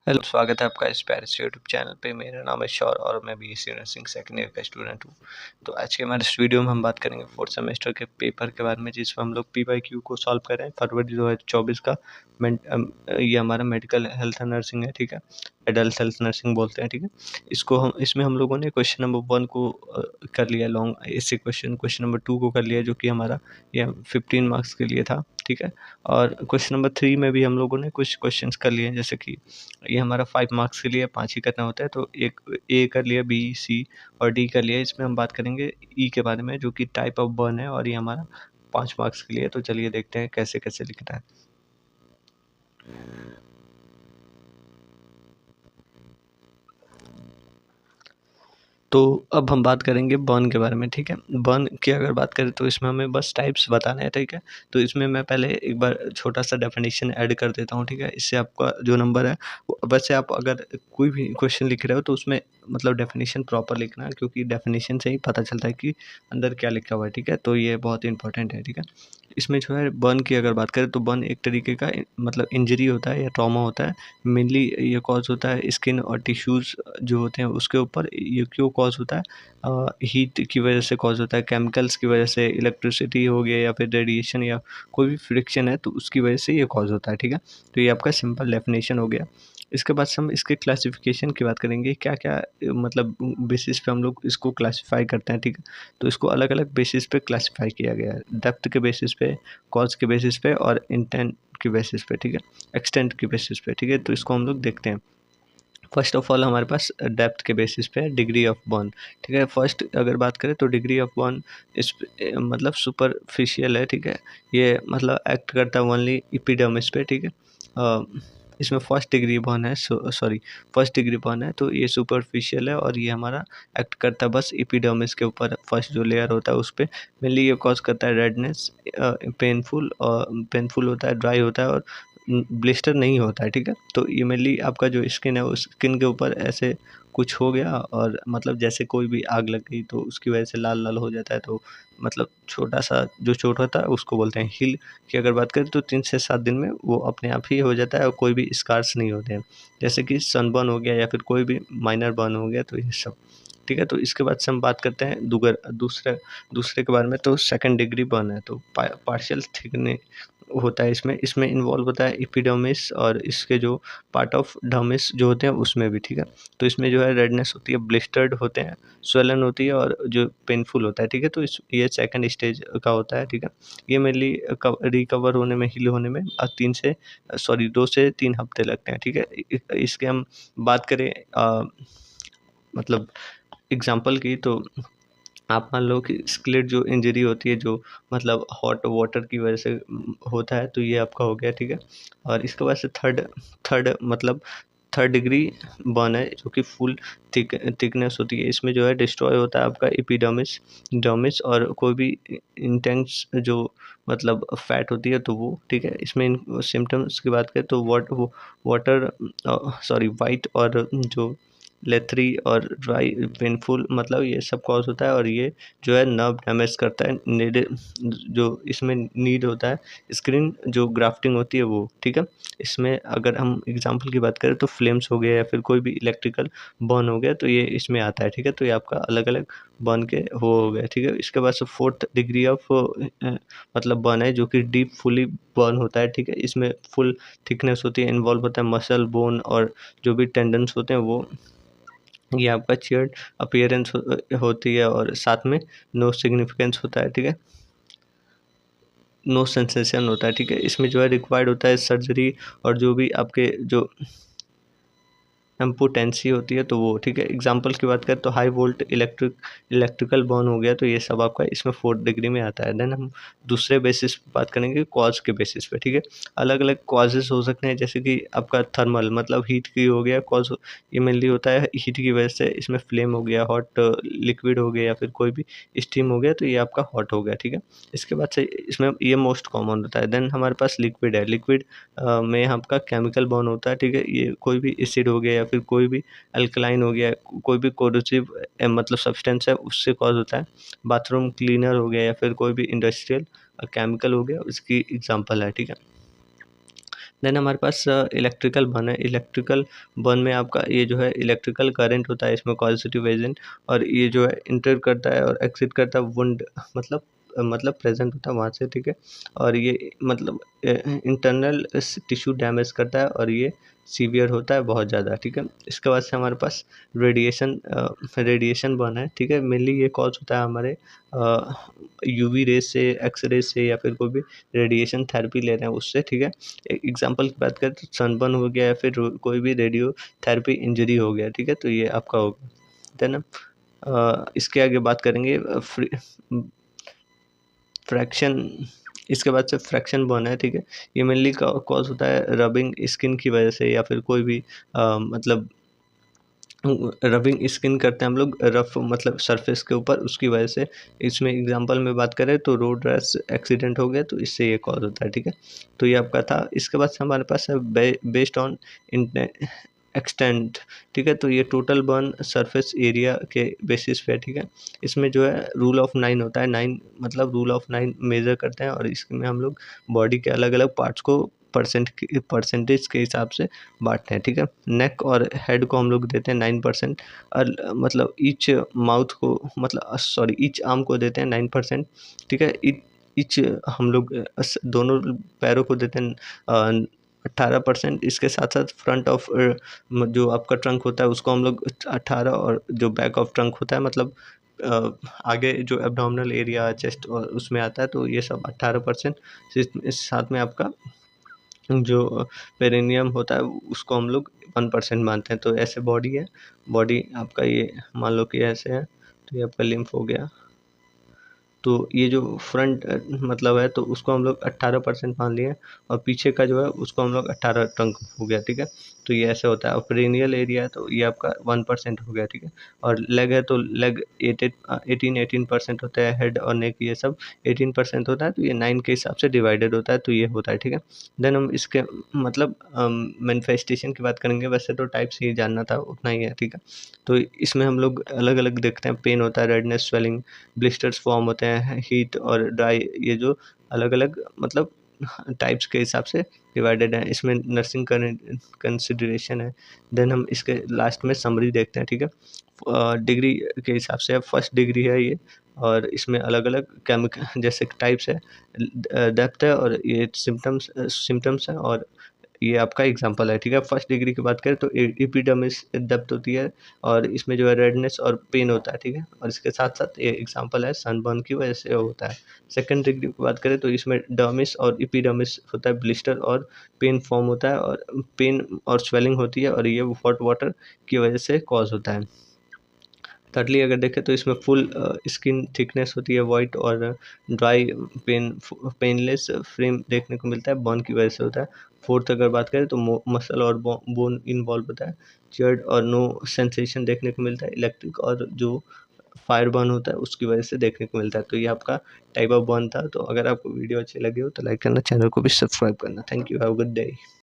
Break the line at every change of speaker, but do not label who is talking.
Hello, स्वागत है आपका इस पैरिस यूट्यूब चैनल पे। मेरा नाम है शौर और मैं बीएससी नर्सिंग सेकंड ईयर का स्टूडेंट हूँ। तो आज के हमारे इस वीडियो में हम बात करेंगे फोर्थ सेमेस्टर के पेपर के बारे में, जिसमें हम लोग पीवाईक्यू को सॉल्व कर रहे हैं फरवरी 2024 का। ये हमारा मेडिकल हेल्थ नर्सिंग है, ठीक है। एडल्ट हेल्थ नर्सिंग बोलते हैं, ठीक है। इसमें हम लोगों ने क्वेश्चन नंबर 1 को कर लिया लॉन्ग ऐसे क्वेश्चन नंबर 2 को कर लिया, जो कि हमारा ये 15 मार्क्स के लिए था, ठीक है। और क्वेश्चन नंबर 3 में भी हम लोगों ने कुछ क्वेश्चंस कर लिए, जैसे कि ये हमारा 5 मार्क्स के लिए 5 ही करना होता है, तो एक ए कर लिया, बी, सी और डी कर लिया। इसमें हम बात करेंगे ई के बारे में, जो कि टाइप ऑफ बर्न है, और ये हमारा 5 मार्क्स के लिए। तो चलिए देखते हैं कैसे कैसे लिखना है। तो अब हम बात करेंगे बर्न के बारे में, ठीक है। बर्न की अगर बात करें तो इसमें हमें बस टाइप्स बताने हैं, ठीक है। तो इसमें मैं पहले एक बार छोटा सा डेफिनेशन ऐड कर देता हूँ, ठीक है। इससे आपका जो नंबर है वैसे आप अगर कोई भी क्वेश्चन लिख रहे हो तो उसमें मतलब डेफिनेशन प्रॉपर लिखना है, क्योंकि डेफिनेशन से ही पता चलता है कि अंदर क्या लिखा हुआ है, ठीक है। तो ये बहुत इंपॉर्टेंट है, ठीक है। इसमें जो है बर्न की अगर बात करें तो बर्न एक तरीके का मतलब इंजरी होता है या ट्रॉमा होता है। मेनली ये कॉज होता है स्किन और टिश्यूज़ जो होते हैं उसके ऊपर। ये क्यों कॉज होता है? हीट की वजह से कॉज होता है, केमिकल्स की वजह से, इलेक्ट्रिसिटी हो गया या फिर रेडिएशन या कोई भी फ्रिक्शन है तो उसकी वजह से ये कॉज होता है, ठीक है। तो ये आपका सिंपल डेफिनेशन हो गया। इसके बाद से हम इसके क्लासिफिकेशन की बात करेंगे, क्या-क्या मतलब बेसिस पे हम लोग इसको क्लासिफ़ाई करते हैं, ठीक है। तो इसको अलग-अलग बेसिस पे क्लासिफ़ाई किया गया है। डेप्थ के बेसिस पे, कॉज़ के बेसिस पे और इंटेंट के बेसिस पे, ठीक है। एक्सटेंट के बेसिस पे, ठीक है। तो इसको हम लोग देखते हैं। फर्स्ट ऑफ ऑल हमारे पास डेप्थ के बेसिस पे है डिग्री ऑफ बर्न, ठीक है। फर्स्ट अगर बात करें तो डिग्री ऑफ बर्न मतलब सुपरफिशियल है, ठीक है। ये मतलब एक्ट करता है ओनली एपिडर्मिस पे, ठीक है। इसमें फर्स्ट डिग्री बर्न है, सॉरी फर्स्ट डिग्री बर्न है, तो ये सुपरफिशियल है और ये हमारा एक्ट करता है बस एपिडर्मिस के ऊपर, फर्स्ट जो लेयर होता है उस पे। मेनली ये कॉज करता है रेडनेस, पेनफुल होता है, ड्राई होता है और ब्लिस्टर नहीं होता है, ठीक है। तो ये मेनली आपका जो स्किन है उस स्किन के ऊपर ऐसे कुछ हो गया और मतलब जैसे कोई भी आग लग गई तो उसकी वजह से लाल-लाल हो जाता है, तो मतलब छोटा-सा जो चोट होता है उसको बोलते हैं हील। की अगर बात करें तो 3 से 7 दिन में वो अपने आप ही हो जाता है और कोई भी स्कार्स नहीं होते हैं। जैसे कि सनबर्न हो गया या फिर कोई भी माइनर बर्न हो गया, तो ये सब, ठीक है। तो इसके बाद से हम बात करते हैं दूसरे दूसरे के बारे में। तो सेकंड डिग्री बर्न है, तो पार्शियल थिकने होता है इसमें। इसमें इन्वॉल्व होता है एपिडर्मिस और इसके जो पार्ट ऑफ डर्मिस जो होते हैं उसमें भी, ठीक है। तो इसमें जो है रेडनेस होती है, ब्लिस्टर्ड होते हैं, स्वेलन होती है और जो पेनफुल होता है, ठीक है। तो ये सेकंड स्टेज का होता है, ठीक है। ये मेनली रिकवर होने में, हील होने में 2 से 3 हफ्ते लगते हैं, ठीक है। इसके हम बात करें मतलब एग्जाम्पल की, तो आप मान लो कि स्क्लेट जो इंजरी होती है, जो मतलब हॉट वाटर की वजह से होता है, तो ये आपका हो गया, ठीक है। और इसके बाद से थर्ड थर्ड मतलब थर्ड डिग्री बर्न है, जो कि फुल थिकनेस होती है। इसमें जो है डिस्ट्रॉय होता है आपका एपिडर्मिस, डर्मिस और कोई भी इंटेंस जो मतलब फैट होती है तो वो, ठीक है। इसमें सिम्टम्स की बात करें तो वाटर वाइट और जो लेथरी और ड्राई पेनफुल, मतलब ये सब कॉज होता है। और ये जो है नर्व डैमेज करता है, नीड जो इसमें नीड होता है स्क्रीन जो ग्राफ्टिंग होती है वो, ठीक है। इसमें अगर हम एग्जांपल की बात करें तो फ्लेम्स हो गया या फिर कोई भी इलेक्ट्रिकल बर्न हो गया तो ये इसमें आता है, ठीक है। तो ये आपका अलग अलग बर्न के हो गया, ठीक है। इसके बाद से फोर्थ डिग्री ऑफ मतलब बर्न है, जो कि डीप फुली बर्न होता है, ठीक है। इसमें फुल थिकनेस होती है, इन्वॉल्व होता है मसल, बोन और जो भी टेंडन्स होते हैं वो। ये आपका चियर्ड अपीयरेंस होती है और साथ में नो सिग्निफिकेंस होता है, ठीक है। नो सेंसेशन होता है, ठीक है। इसमें जो है रिक्वायर्ड होता है सर्जरी और जो भी आपके जो इम्पोटेंसी होती है तो वो, ठीक है। एग्जांपल की बात करें तो हाई वोल्ट इलेक्ट्रिकल बर्न हो गया, तो ये सब आपका इसमें फोर्थ डिग्री में आता है। देन हम दूसरे बेसिस पे बात करेंगे, कॉज के बेसिस पे, ठीक है। अलग अलग कॉजेज हो सकते हैं, जैसे कि आपका थर्मल मतलब हीट की हो गया कॉज, ये मेनली होता है हीट की वजह से। इसमें फ्लेम हो गया, हॉट लिक्विड हो गया या फिर कोई भी स्टीम हो गया, तो ये आपका हॉट हो गया, ठीक है। इसके बाद से इसमें ये मोस्ट कॉमन होता है। देन हमारे पास लिक्विड है, लिक्विड में आपका केमिकल बॉन्ड होता है, ठीक है। ये कोई भी एसिड हो गया या फिर कोई भी अल्कलाइन हो गया, कोई भी कोरोसिव मतलब सब्सटेंस है उससे कॉज होता है। बाथरूम क्लीनर हो गया या फिर कोई भी इंडस्ट्रियल केमिकल हो गया, उसकी एग्जांपल है, ठीक है। देन हमारे पास इलेक्ट्रिकल बर्न है। इलेक्ट्रिकल बर्न में आपका ये जो है इलेक्ट्रिकल करंट होता है इसमें पॉजिटिव एजेंट, और ये जो है इंटर करता है और एक्सिट करता है वुंड, मतलब प्रेजेंट होता है वहाँ से, ठीक है। और ये मतलब इंटरनल टिश्यू डैमेज करता है और ये सीवियर होता है बहुत ज़्यादा, ठीक है। इसके बाद से हमारे पास रेडिएशन बर्न है, ठीक है। मेनली ये कॉज होता है हमारे यूवी रेज से, एक्स रेज से, या फिर कोई भी रेडिएशन थेरेपी ले रहे हैं उससे, ठीक है। एग्जांपल की बात करें तो सनबर्न हो गया, या फिर कोई भी रेडियो थेरेपी इंजरी हो गया, ठीक है, तो ये आपका हो गया। देन इसके आगे बात करेंगे फ्रैक्शन। इसके बाद से फ्रैक्शन बर्न है, ठीक है। ये मेनली कॉज होता है रबिंग स्किन की वजह से, या फिर कोई भी मतलब रबिंग स्किन करते हैं हम लोग रफ मतलब सरफेस के ऊपर, उसकी वजह से। इसमें एग्जांपल में बात करें तो रोड रैश एक्सीडेंट हो गया तो इससे ये कॉज होता है, ठीक है। तो ये आपका था। इसके बाद से हमारे पास है बेस्ड ऑन एक्सटेंट, ठीक है। तो ये टोटल बर्न सरफेस एरिया के बेसिस पे, ठीक है। इसमें जो है रूल ऑफ 9 होता है। 9 मतलब रूल ऑफ 9 मेजर करते हैं, और इसमें हम लोग बॉडी के अलग अलग पार्ट्स को परसेंटेज के हिसाब से बांटते हैं, ठीक है। नेक और हेड को हम लोग देते हैं 9%, और मतलब ईच माउथ को मतलब सॉरी ईच आर्म को देते हैं 9%, ठीक है। ईच हम लोग दोनों पैरों को देते हैं 18%। इसके साथ साथ फ्रंट ऑफ जो आपका ट्रंक होता है उसको हम लोग 18, और जो बैक ऑफ ट्रंक होता है मतलब आगे जो एब्डोमिनल एरिया चेस्ट और उसमें आता है, तो ये सब 18%। इस साथ में आपका जो पेरिनियम होता है उसको हम लोग 1% मानते हैं। तो ऐसे बॉडी है। बॉडी आपका ये मान लो कि ऐसे है, तो ये आपका लिम्फ हो गया। तो ये जो फ्रंट मतलब है तो उसको हम लोग 18% मान लिए, और पीछे का जो है उसको हम लोग 18 टंक हो गया, ठीक है। तो ये ऐसे होता है। और पेरिनियल एरिया है तो ये आपका 1% हो गया, ठीक है। और लेग है तो लेग 18% होता है। हेड और नेक ये सब 18% होता है। तो ये 9 के हिसाब से डिवाइडेड होता है, तो ये होता है, ठीक है। देन हम इसके मतलब मैनिफेस्टेशन की बात करेंगे। वैसे तो टाइप्स ही जानना था, उतना ही है, ठीक है। तो इसमें हम लोग अलग अलग देखते हैं। पेन होता है, रेडनेस, स्वेलिंग, ब्लिस्टर्स फॉर्म होते हैं, हीट और ड्राई, ये जो अलग अलग मतलब टाइप्स के हिसाब से डिवाइडेड है। इसमें नर्सिंग कंसिडरेशन है। देन हम इसके लास्ट में समरी देखते हैं, ठीक है। डिग्री के हिसाब से फर्स्ट डिग्री है ये, और इसमें अलग अलग केमिकल जैसे टाइप्स है, डेप्थ है, और ये सिम्टम्स है, और ये आपका एग्जांपल है, ठीक है। फर्स्ट डिग्री की बात करें तो एपिडर्मिस डेप्थ होती है, और इसमें जो है रेडनेस और पेन होता है, ठीक है। और इसके साथ साथ ये एग्जांपल है सनबर्न की वजह से होता है। सेकंड डिग्री की बात करें तो इसमें डर्मिस और एपिडर्मिस होता है, ब्लिस्टर और पेन फॉर्म होता है, और पेन और स्वेलिंग होती है, और ये हॉट वाटर की वजह से कॉज होता है। thirdly अगर देखें तो इसमें फुल स्किन थिकनेस होती है, वाइट और ड्राई, पेनलेस फ्रेम देखने को मिलता है, बर्न की वजह से होता है। फोर्थ अगर बात करें तो मसल और बोन इन्वॉल्व होता है। चर्ड और नो सेंसेशन देखने को मिलता है। इलेक्ट्रिक और जो फायर बर्न होता है उसकी वजह से देखने को मिलता है। तो ये आपका टाइप ऑफ बर्न था। तो अगर आपको वीडियो अच्छी लगी हो तो लाइक करना, चैनल को भी सब्सक्राइब करना। Thank you, have a good day.